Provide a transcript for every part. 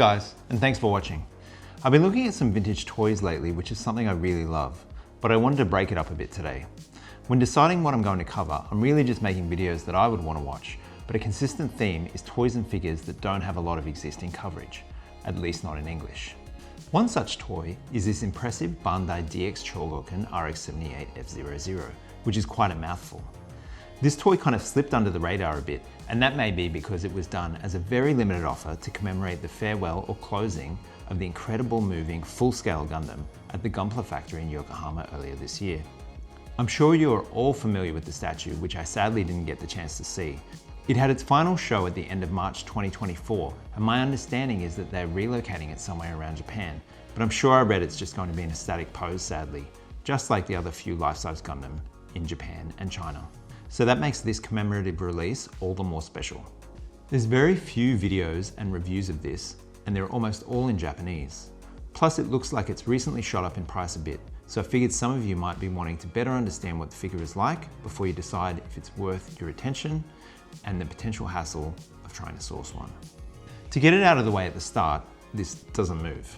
guys, and thanks for watching. I've been looking at some vintage toys lately, which is something I really love, but I wanted to break it up a bit today. When deciding what I'm going to cover, I'm really just making videos that I would want to watch, but a consistent theme is toys and figures that don't have a lot of existing coverage, at least not in English. One such toy is this impressive Bandai DX Chogokin RX-78F00, which is quite a mouthful. This toy kind of slipped under the radar a bit, and that may be because it was done as a very limited offer to commemorate the farewell or closing of the incredible moving full-scale Gundam at the Gunpla factory in Yokohama earlier this year. I'm sure you are all familiar with the statue, which I sadly didn't get the chance to see. It had its final show at the end of March 2024, and my understanding is that they're relocating it somewhere around Japan, but I'm sure I read it's just going to be in a static pose, sadly, just like the other few life-size Gundam in Japan and China. So that makes this commemorative release all the more special. There's very few videos and reviews of this, and they're almost all in Japanese. Plus it looks like it's recently shot up in price a bit, so I figured some of you might be wanting to better understand what the figure is like before you decide if it's worth your attention and the potential hassle of trying to source one. To get it out of the way at the start, this doesn't move.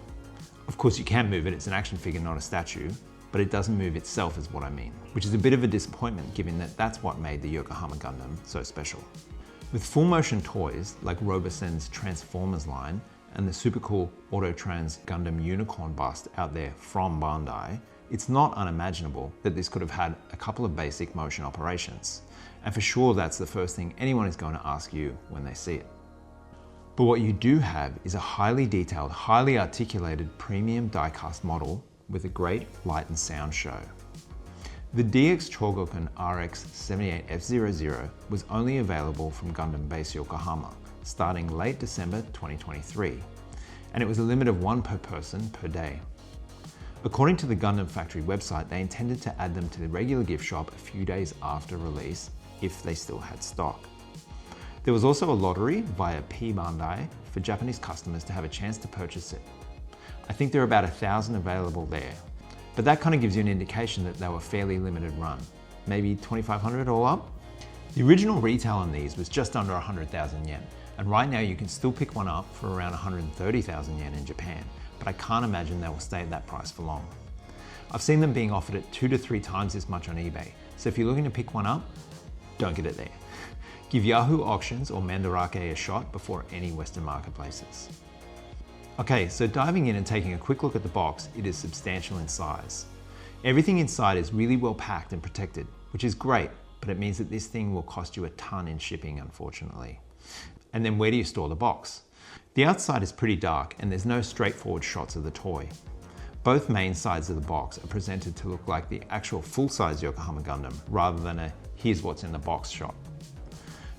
Of course you can move it, it's an action figure, not a statue, but it doesn't move itself is what I mean, which is a bit of a disappointment given that that's what made the Yokohama Gundam so special. With full motion toys like Robosen's Transformers line and the super cool Autotrans Gundam Unicorn bust out there from Bandai, it's not unimaginable that this could have had a couple of basic motion operations. And for sure that's the first thing anyone is going to ask you when they see it. But what you do have is a highly detailed, highly articulated premium die-cast model with a great light and sound show. The DX Chogokin RX-78F00 was only available from Gundam Base Yokohama, starting late December 2023, and it was a limit of 1 per person per day. According to the Gundam Factory website, they intended to add them to the regular gift shop a few days after release, if they still had stock. There was also a lottery via P Bandai for Japanese customers to have a chance to purchase it. I think there are about 1,000 available there, but that kind of gives you an indication that they were fairly limited run, maybe 2,500 all up. The original retail on these was just under 100,000 yen, and right now you can still pick one up for around 130,000 yen in Japan, but I can't imagine they will stay at that price for long. I've seen them being offered at 2 to 3 times this much on eBay, so if you're looking to pick one up, don't get it there. Give Yahoo Auctions or Mandarake a shot before any Western marketplaces. Okay, so diving in and taking a quick look at the box, it is substantial in size. Everything inside is really well packed and protected, which is great, but it means that this thing will cost you a ton in shipping, unfortunately. And then where do you store the box? The outside is pretty dark and there's no straightforward shots of the toy. Both main sides of the box are presented to look like the actual full-size Yokohama Gundam, rather than a here's what's in the box shot.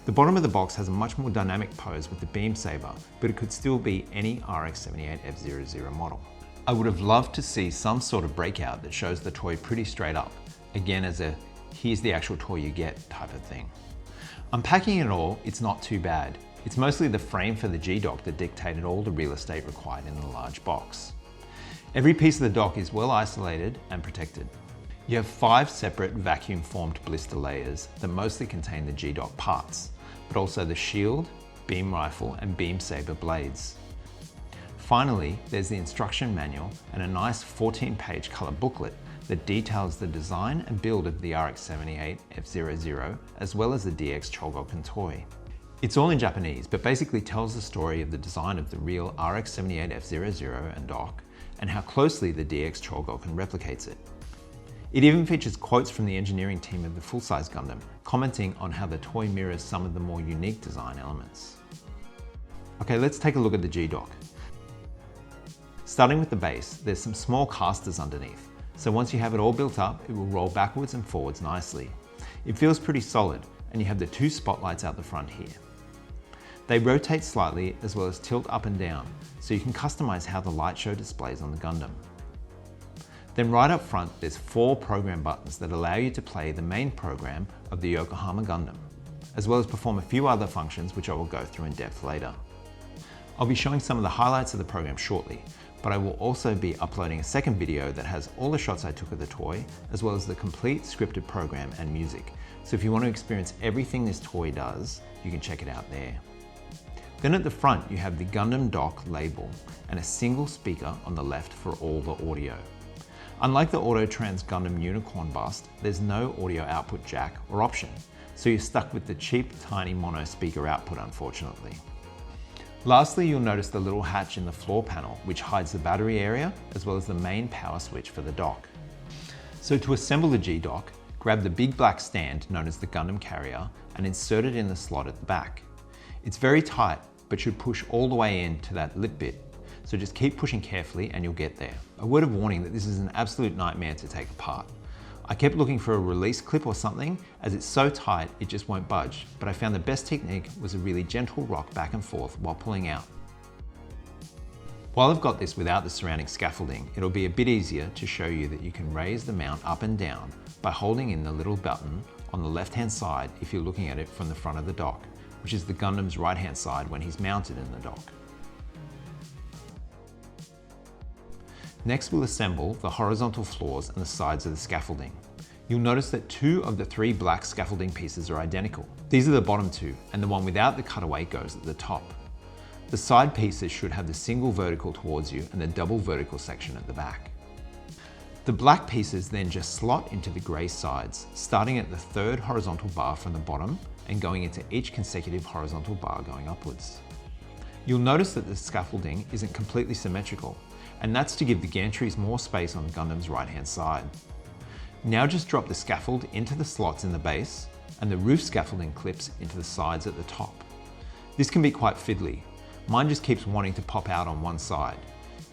The bottom of the box has a much more dynamic pose with the beam saber, but it could still be any RX-78F00 model. I would have loved to see some sort of breakout that shows the toy pretty straight up, again as a here's the actual toy you get type of thing. Unpacking it all, it's not too bad. It's mostly the frame for the G-Dock that dictated all the real estate required in the large box. Every piece of the dock is well isolated and protected. You have 5 separate vacuum-formed blister layers that mostly contain the G-Dock parts, but also the shield, beam rifle, and beam saber blades. Finally, there's the instruction manual and a nice 14-page color booklet that details the design and build of the RX-78F00 as well as the DX Chogokin toy. It's all in Japanese, but basically tells the story of the design of the real RX-78F00 and dock, and how closely the DX Chogokin replicates it. It even features quotes from the engineering team of the full-size Gundam, commenting on how the toy mirrors some of the more unique design elements. Okay, let's take a look at the G-Dock. Starting with the base, there's some small casters underneath, so once you have it all built up, it will roll backwards and forwards nicely. It feels pretty solid, and you have the 2 spotlights out the front here. They rotate slightly as well as tilt up and down, so you can customize how the light show displays on the Gundam. Then right up front, there's 4 program buttons that allow you to play the main program of the Yokohama Gundam, as well as perform a few other functions which I will go through in depth later. I'll be showing some of the highlights of the program shortly, but I will also be uploading a second video that has all the shots I took of the toy, as well as the complete scripted program and music. So if you want to experience everything this toy does, you can check it out there. Then at the front you have the Gundam-Dock label and a single speaker on the left for all the audio. Unlike the Autotrans Gundam Unicorn bust, there's no audio output jack or option, so you're stuck with the cheap tiny mono speaker output unfortunately. Lastly, you'll notice the little hatch in the floor panel which hides the battery area as well as the main power switch for the dock. So to assemble the G-Dock, grab the big black stand known as the Gundam carrier and insert it in the slot at the back. It's very tight but should push all the way into that lip bit, so just keep pushing carefully and you'll get there. A word of warning that this is an absolute nightmare to take apart. I kept looking for a release clip or something as it's so tight it just won't budge, but I found the best technique was a really gentle rock back and forth while pulling out. While I've got this without the surrounding scaffolding, it'll be a bit easier to show you that you can raise the mount up and down by holding in the little button on the left hand side if you're looking at it from the front of the dock, which is the Gundam's right hand side when he's mounted in the dock. Next we'll assemble the horizontal floors and the sides of the scaffolding. You'll notice that 2 of the 3 black scaffolding pieces are identical. These are the bottom 2 and the one without the cutaway goes at the top. The side pieces should have the single vertical towards you and the double vertical section at the back. The black pieces then just slot into the grey sides, starting at the 3rd horizontal bar from the bottom and going into each consecutive horizontal bar going upwards. You'll notice that the scaffolding isn't completely symmetrical, and that's to give the gantries more space on Gundam's right hand side. Now just drop the scaffold into the slots in the base and the roof scaffolding clips into the sides at the top. This can be quite fiddly. Mine just keeps wanting to pop out on one side.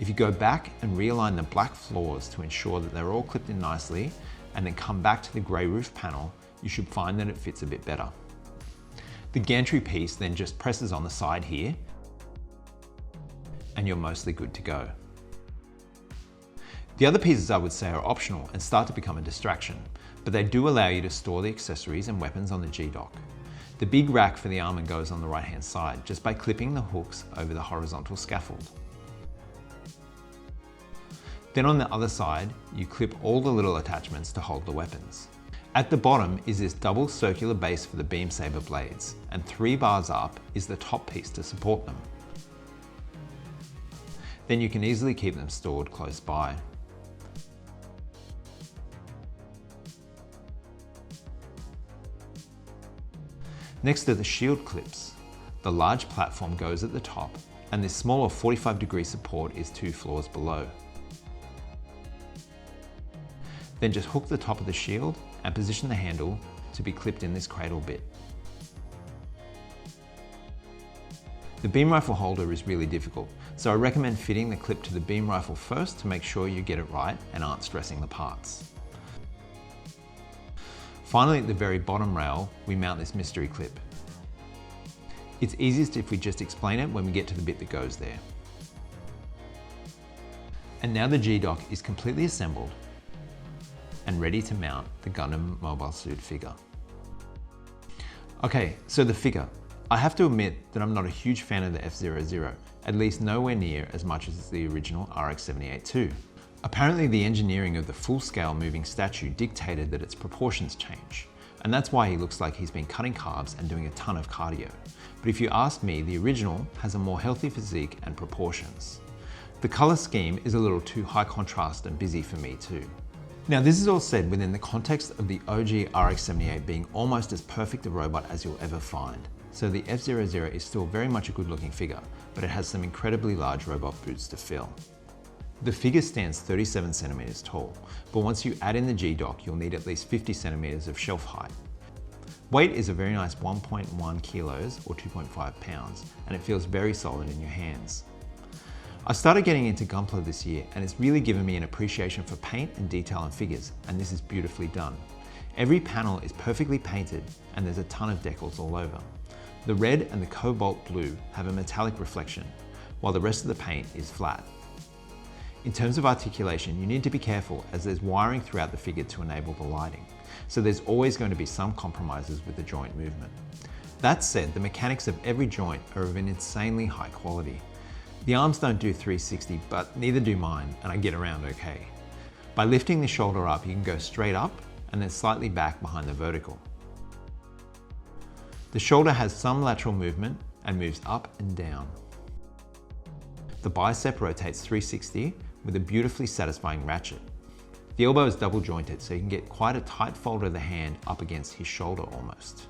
If you go back and realign the black floors to ensure that they're all clipped in nicely and then come back to the grey roof panel, you should find that it fits a bit better. The gantry piece then just presses on the side here and you're mostly good to go. The other pieces I would say are optional and start to become a distraction, but they do allow you to store the accessories and weapons on the G-Dock. The big rack for the armor goes on the right hand side just by clipping the hooks over the horizontal scaffold. Then on the other side, you clip all the little attachments to hold the weapons. At the bottom is this double circular base for the beam saber blades, and 3 bars up is the top piece to support them. Then you can easily keep them stored close by. Next are the shield clips. The large platform goes at the top, and this smaller 45-degree support is 2 floors below. Then just hook the top of the shield and position the handle to be clipped in this cradle bit. The beam rifle holder is really difficult, so I recommend fitting the clip to the beam rifle first to make sure you get it right and aren't stressing the parts. Finally, at the very bottom rail, we mount this mystery clip. It's easiest if we just explain it when we get to the bit that goes there. And now the G-Dock is completely assembled and ready to mount the Gundam Mobile Suit figure. Okay, so the figure. I have to admit that I'm not a huge fan of the F00, at least nowhere near as much as the original RX-78-2. Apparently the engineering of the full-scale moving statue dictated that its proportions change, and that's why he looks like he's been cutting carbs and doing a ton of cardio. But if you ask me, the original has a more healthy physique and proportions. The colour scheme is a little too high contrast and busy for me too. Now this is all said within the context of the OG RX-78 being almost as perfect a robot as you'll ever find. So the F00 is still very much a good looking figure, but it has some incredibly large robot boots to fill. The figure stands 37 centimeters tall, but once you add in the G-Dock, you'll need at least 50 centimeters of shelf height. Weight is a very nice 1.1 kilos or 2.5 pounds, and it feels very solid in your hands. I started getting into Gunpla this year, and it's really given me an appreciation for paint and detail on figures, and this is beautifully done. Every panel is perfectly painted, and there's a ton of decals all over. The red and the cobalt blue have a metallic reflection, while the rest of the paint is flat. In terms of articulation, you need to be careful as there's wiring throughout the figure to enable the lighting, so there's always going to be some compromises with the joint movement. That said, the mechanics of every joint are of an insanely high quality. The arms don't do 360, but neither do mine, and I get around okay. By lifting the shoulder up, you can go straight up and then slightly back behind the vertical. The shoulder has some lateral movement, and moves up and down. The bicep rotates 360 with a beautifully satisfying ratchet. The elbow is double jointed, so you can get quite a tight fold of the hand up against his shoulder almost.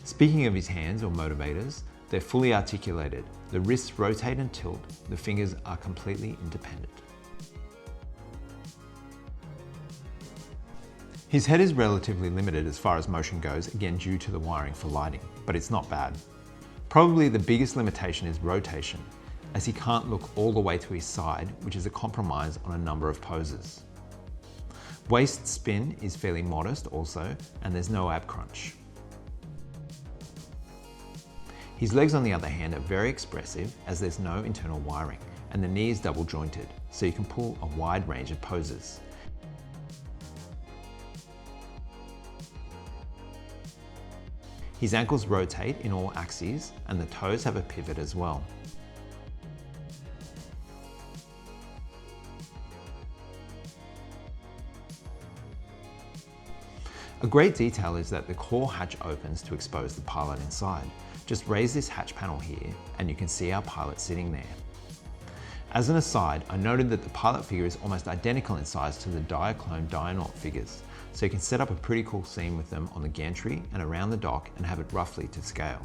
Speaking of his hands or motivators, they're fully articulated. The wrists rotate and tilt, the fingers are completely independent. His head is relatively limited as far as motion goes, again due to the wiring for lighting, but it's not bad. Probably the biggest limitation is rotation, as he can't look all the way to his side, which is a compromise on a number of poses. Waist spin is fairly modest also, and there's no ab crunch. His legs, on the other hand, are very expressive as there's no internal wiring, and the knee is double jointed, so you can pull a wide range of poses. His ankles rotate in all axes, and the toes have a pivot as well. A great detail is that the core hatch opens to expose the pilot inside. Just raise this hatch panel here and you can see our pilot sitting there. As an aside, I noted that the pilot figure is almost identical in size to the Diaclone Dionaut figures, so you can set up a pretty cool scene with them on the gantry and around the dock and have it roughly to scale.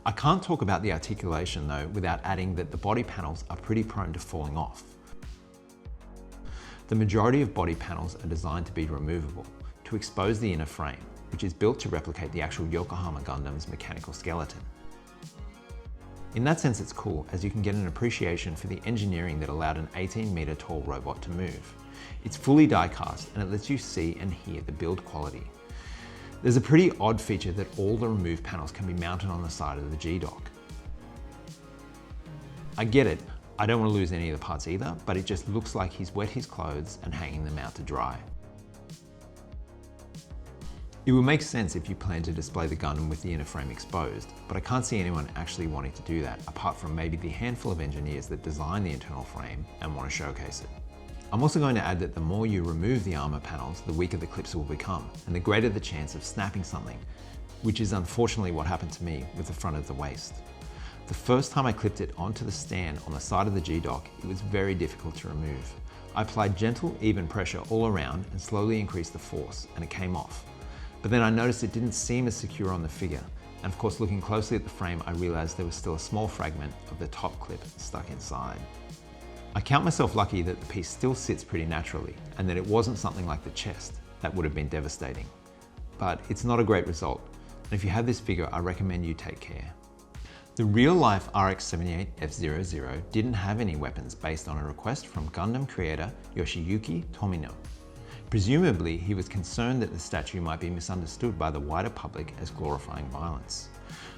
I can't talk about the articulation though without adding that the body panels are pretty prone to falling off. The majority of body panels are designed to be removable, to expose the inner frame, which is built to replicate the actual Yokohama Gundam's mechanical skeleton. In that sense it's cool, as you can get an appreciation for the engineering that allowed an 18-meter tall robot to move. It's fully die-cast and it lets you see and hear the build quality. There's a pretty odd feature that all the removed panels can be mounted on the side of the G-Dock. I get it, I don't want to lose any of the parts either, but it just looks like he's wet his clothes and hanging them out to dry. It would make sense if you plan to display the Gundam with the inner frame exposed, but I can't see anyone actually wanting to do that, apart from maybe the handful of engineers that design the internal frame and want to showcase it. I'm also going to add that the more you remove the armor panels, the weaker the clips will become, and the greater the chance of snapping something, which is unfortunately what happened to me with the front of the waist. The first time I clipped it onto the stand on the side of the G-Dock, it was very difficult to remove. I applied gentle, even pressure all around and slowly increased the force, and it came off. But then I noticed it didn't seem as secure on the figure, and of course looking closely at the frame I realized there was still a small fragment of the top clip stuck inside. I count myself lucky that the piece still sits pretty naturally, and that it wasn't something like the chest. That would have been devastating. But it's not a great result, and if you have this figure I recommend you take care. The real-life RX-78F00 didn't have any weapons based on a request from Gundam creator Yoshiyuki Tomino. Presumably, he was concerned that the statue might be misunderstood by the wider public as glorifying violence.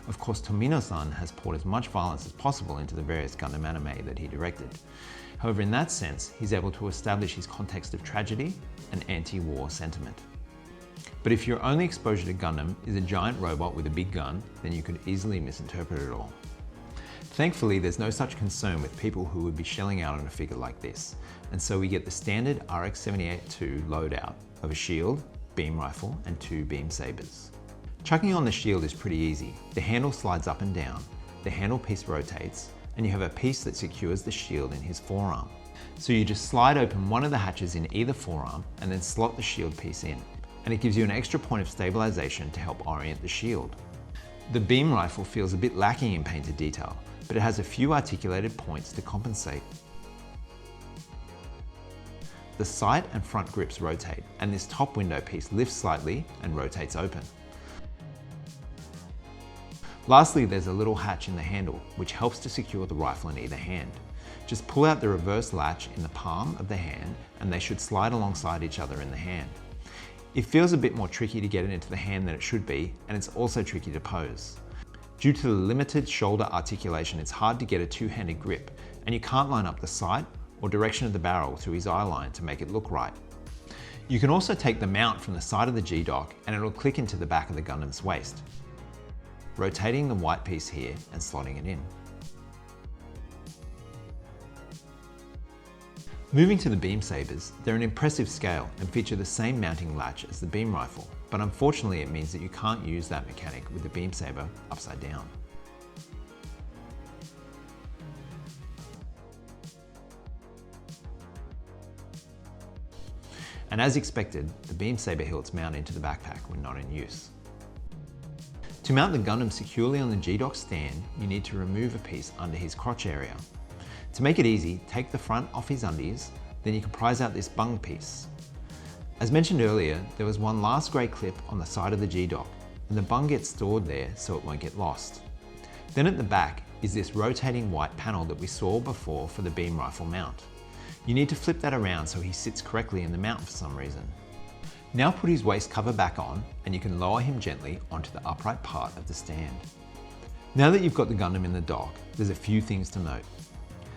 Of course, Tomino-san has poured as much violence as possible into the various Gundam anime that he directed. However, in that sense, he's able to establish his context of tragedy and anti-war sentiment. But if your only exposure to Gundam is a giant robot with a big gun, then you could easily misinterpret it all. Thankfully, there's no such concern with people who would be shelling out on a figure like this, and so we get the standard RX-78-2 loadout of a shield, beam rifle, and 2 beam sabers. Chucking on the shield is pretty easy. The handle slides up and down, the handle piece rotates, and you have a piece that secures the shield in his forearm. So you just slide open one of the hatches in either forearm and then slot the shield piece in, and it gives you an extra point of stabilization to help orient the shield. The beam rifle feels a bit lacking in painted detail, but it has a few articulated points to compensate. The sight and front grips rotate, and this top window piece lifts slightly and rotates open. Lastly, there's a little hatch in the handle, which helps to secure the rifle in either hand. Just pull out the reverse latch in the palm of the hand, and they should slide alongside each other in the hand. It feels a bit more tricky to get it into the hand than it should be, and it's also tricky to pose. Due to the limited shoulder articulation, it's hard to get a two-handed grip, and you can't line up the sight or direction of the barrel to his eye line to make it look right. You can also take the mount from the side of the G-Dock and it'll click into the back of the Gundam's waist, rotating the white piece here and slotting it in. Moving to the beam sabers, they're an impressive scale and feature the same mounting latch as the beam rifle, but unfortunately it means that you can't use that mechanic with the beam saber upside down. and as expected, the beam saber hilts mount into the backpack when not in use. To mount the Gundam securely on the G-Dock stand, you need to remove a piece under his crotch area. To make it easy, take the front off his undies, then you can prise out this bung piece. As mentioned earlier, there was one last grey clip on the side of the G-Dock, and the bung gets stored there so it won't get lost. Then at the back is this rotating white panel that we saw before for the beam rifle mount. You need to flip that around so he sits correctly in the mount for some reason. Now put his waist cover back on and you can lower him gently onto the upright part of the stand. Now that you've got the Gundam in the dock, there's a few things to note.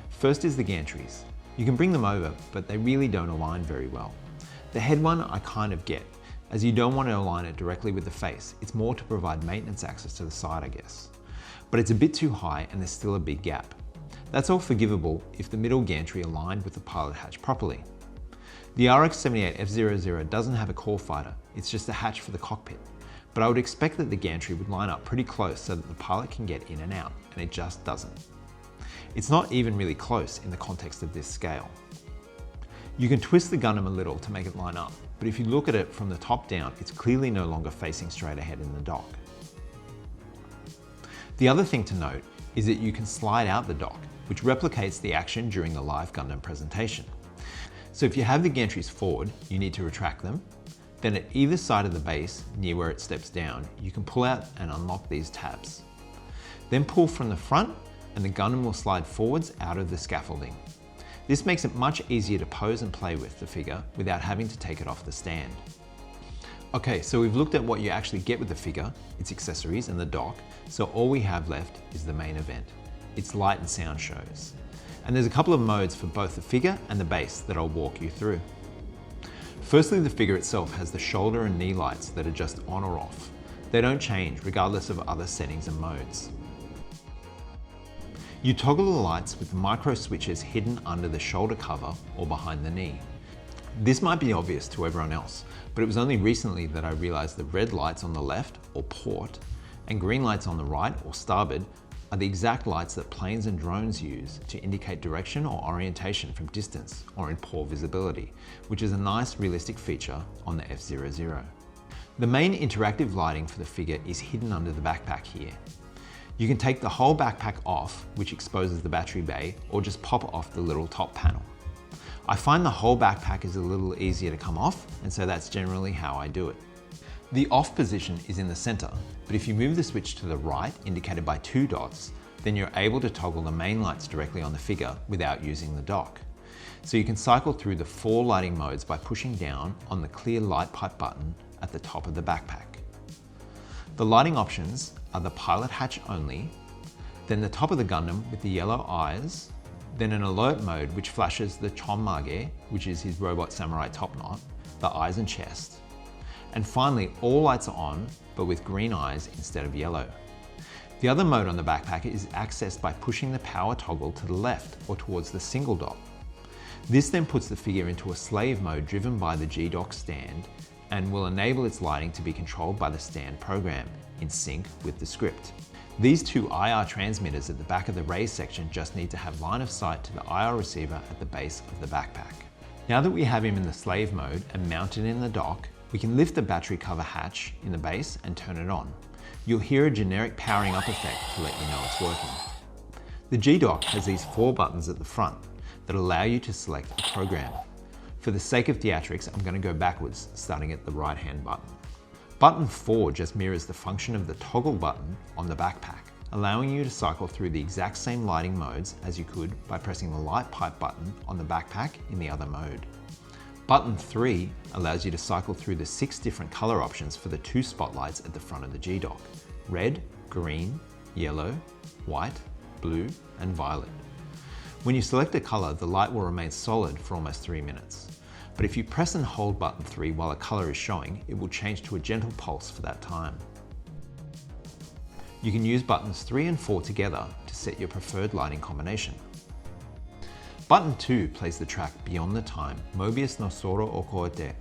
First is the gantries. You can bring them over, but they really don't align very well. The head one I kind of get, as you don't want to align it directly with the face. It's more to provide maintenance access to the side, I guess. But it's a bit too high and there's still a big gap. That's all forgivable if the middle gantry aligned with the pilot hatch properly. The RX-78F00 doesn't have a core fighter, it's just a hatch for the cockpit. But I would expect that the gantry would line up pretty close so that the pilot can get in and out, and it just doesn't. It's not even really close in the context of this scale. You can twist the Gundam a little to make it line up, but if you look at it from the top down, it's clearly no longer facing straight ahead in the dock. The other thing to note is that you can slide out the dock, which replicates the action during the live Gundam presentation. So if you have the gantries forward, you need to retract them. Then at either side of the base, near where it steps down, you can pull out and unlock these tabs. Then pull from the front and the Gundam will slide forwards out of the scaffolding. This makes it much easier to pose and play with the figure without having to take it off the stand. Okay, so we've looked at what you actually get with the figure, its accessories and the dock, so all we have left is the main event, its light and sound shows. And there's a couple of modes for both the figure and the base that I'll walk you through. Firstly, the figure itself has the shoulder and knee lights that are just on or off. They don't change regardless of other settings and modes. You toggle the lights with the micro switches hidden under the shoulder cover or behind the knee. This might be obvious to everyone else, but it was only recently that I realized the red lights on the left, or port, and green lights on the right, or starboard, are the exact lights that planes and drones use to indicate direction or orientation from distance or in poor visibility, which is a nice realistic feature on the F00. The main interactive lighting for the figure is hidden under the backpack here. You can take the whole backpack off, which exposes the battery bay, or just pop off the little top panel. I find the whole backpack is a little easier to come off, and so that's generally how I do it. The off position is in the center, but if you move the switch to the right, indicated by 2 dots, then you're able to toggle the main lights directly on the figure without using the dock. So you can cycle through the 4 lighting modes by pushing down on the clear light pipe button at the top of the backpack. The lighting options are the pilot hatch only, then the top of the Gundam with the yellow eyes, then an alert mode which flashes the Chonmage, which is his robot samurai top knot, the eyes and chest. And finally, all lights are on, but with green eyes instead of yellow. The other mode on the backpack is accessed by pushing the power toggle to the left or towards the single dot. This then puts the figure into a slave mode driven by the G-Dock stand and will enable its lighting to be controlled by the stand program in sync with the script. These 2 IR transmitters at the back of the raise section just need to have line of sight to the IR receiver at the base of the backpack. Now that we have him in the slave mode and mounted in the dock, we can lift the battery cover hatch in the base and turn it on. You'll hear a generic powering up effect to let you know it's working. The G-Dock has these 4 buttons at the front that allow you to select a program. For the sake of theatrics, I'm going to go backwards, starting at the right-hand button. Button 4 just mirrors the function of the toggle button on the backpack, allowing you to cycle through the exact same lighting modes as you could by pressing the light pipe button on the backpack in the other mode. Button 3 allows you to cycle through the 6 different color options for the 2 spotlights at the front of the G-Dock: red, green, yellow, white, blue, and violet. When you select a color, the light will remain solid for almost 3 minutes. But if you press and hold button 3 while a color is showing, it will change to a gentle pulse for that time. You can use buttons 3 and 4 together to set your preferred lighting combination. Button 2 plays the track Beyond the Time, Mobius no Soro o Koete,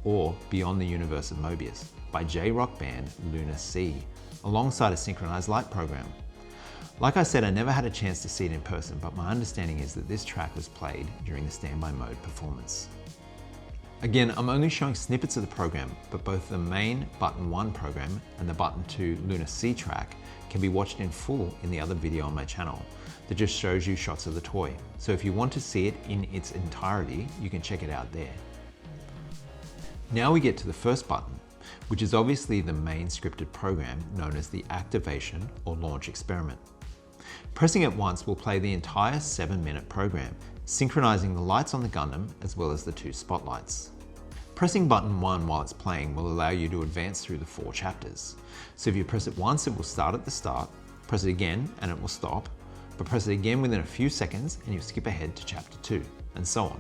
or Beyond the Universe of Mobius, by J-rock band Luna Sea, alongside a synchronized light program. Like I said, I never had a chance to see it in person, but my understanding is that this track was played during the standby mode performance. Again, I'm only showing snippets of the program, but both the main Button 1 program and the Button 2 Lunar C track can be watched in full in the other video on my channel that just shows you shots of the toy. So if you want to see it in its entirety, you can check it out there. Now we get to the first button, which is obviously the main scripted program known as the activation or launch experiment. Pressing it once will play the entire 7-minute program, synchronizing the lights on the Gundam as well as the 2 spotlights. Pressing button 1 while it's playing will allow you to advance through the 4 chapters. So if you press it once, it will start at the start, press it again and it will stop, but press it again within a few seconds and you'll skip ahead to chapter 2, and so on.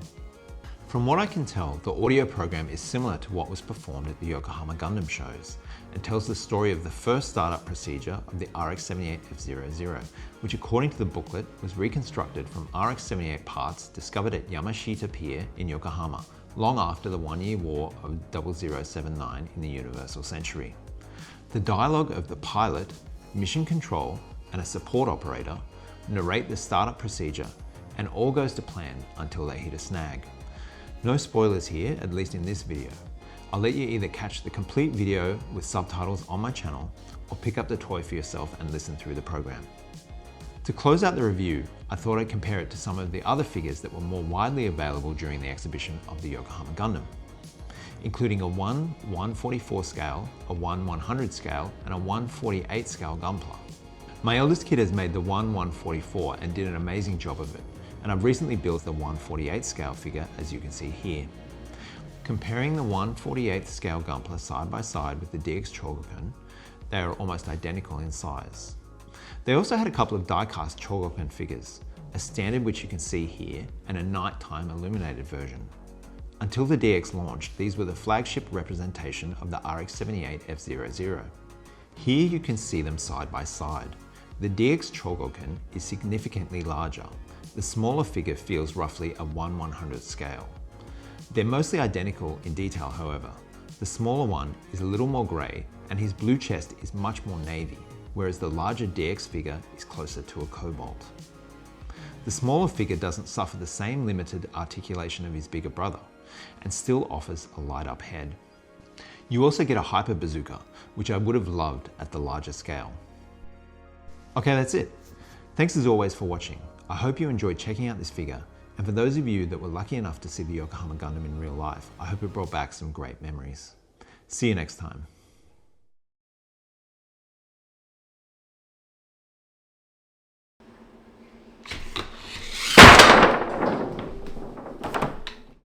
From what I can tell, the audio program is similar to what was performed at the Yokohama Gundam shows and tells the story of the first startup procedure of the RX-78F00, which according to the booklet was reconstructed from RX-78 parts discovered at Yamashita Pier in Yokohama, long after the 1-year war of 0079 in the Universal Century. The dialogue of the pilot, mission control, and a support operator narrate the startup procedure, and all goes to plan until they hit a snag. No spoilers here, at least in this video. I'll let you either catch the complete video with subtitles on my channel or pick up the toy for yourself and listen through the program. To close out the review, I thought I'd compare it to some of the other figures that were more widely available during the exhibition of the Yokohama Gundam, including a 1/144 scale, a 1/100 scale, and a 1/48 scale Gunpla. My eldest kid has made the 1/144 and did an amazing job of it, and I've recently built the 1/48 scale figure, as you can see here. Comparing the 1/48 scale Gunpla side by side with the DX Chogokin, they are almost identical in size. They also had a couple of die-cast Chogokin figures, a standard which you can see here, and a nighttime illuminated version. Until the DX launched, these were the flagship representation of the RX-78F00. Here you can see them side by side. The DX Chogokin is significantly larger. The smaller figure feels roughly a 1/100 scale. They're mostly identical in detail, however. The smaller one is a little more grey and his blue chest is much more navy, whereas the larger DX figure is closer to a cobalt. The smaller figure doesn't suffer the same limited articulation of his bigger brother and still offers a light up head. You also get a hyper bazooka, which I would have loved at the larger scale. Okay, that's it. Thanks as always for watching. I hope you enjoyed checking out this figure, and for those of you that were lucky enough to see the Yokohama Gundam in real life, I hope it brought back some great memories. See you next time.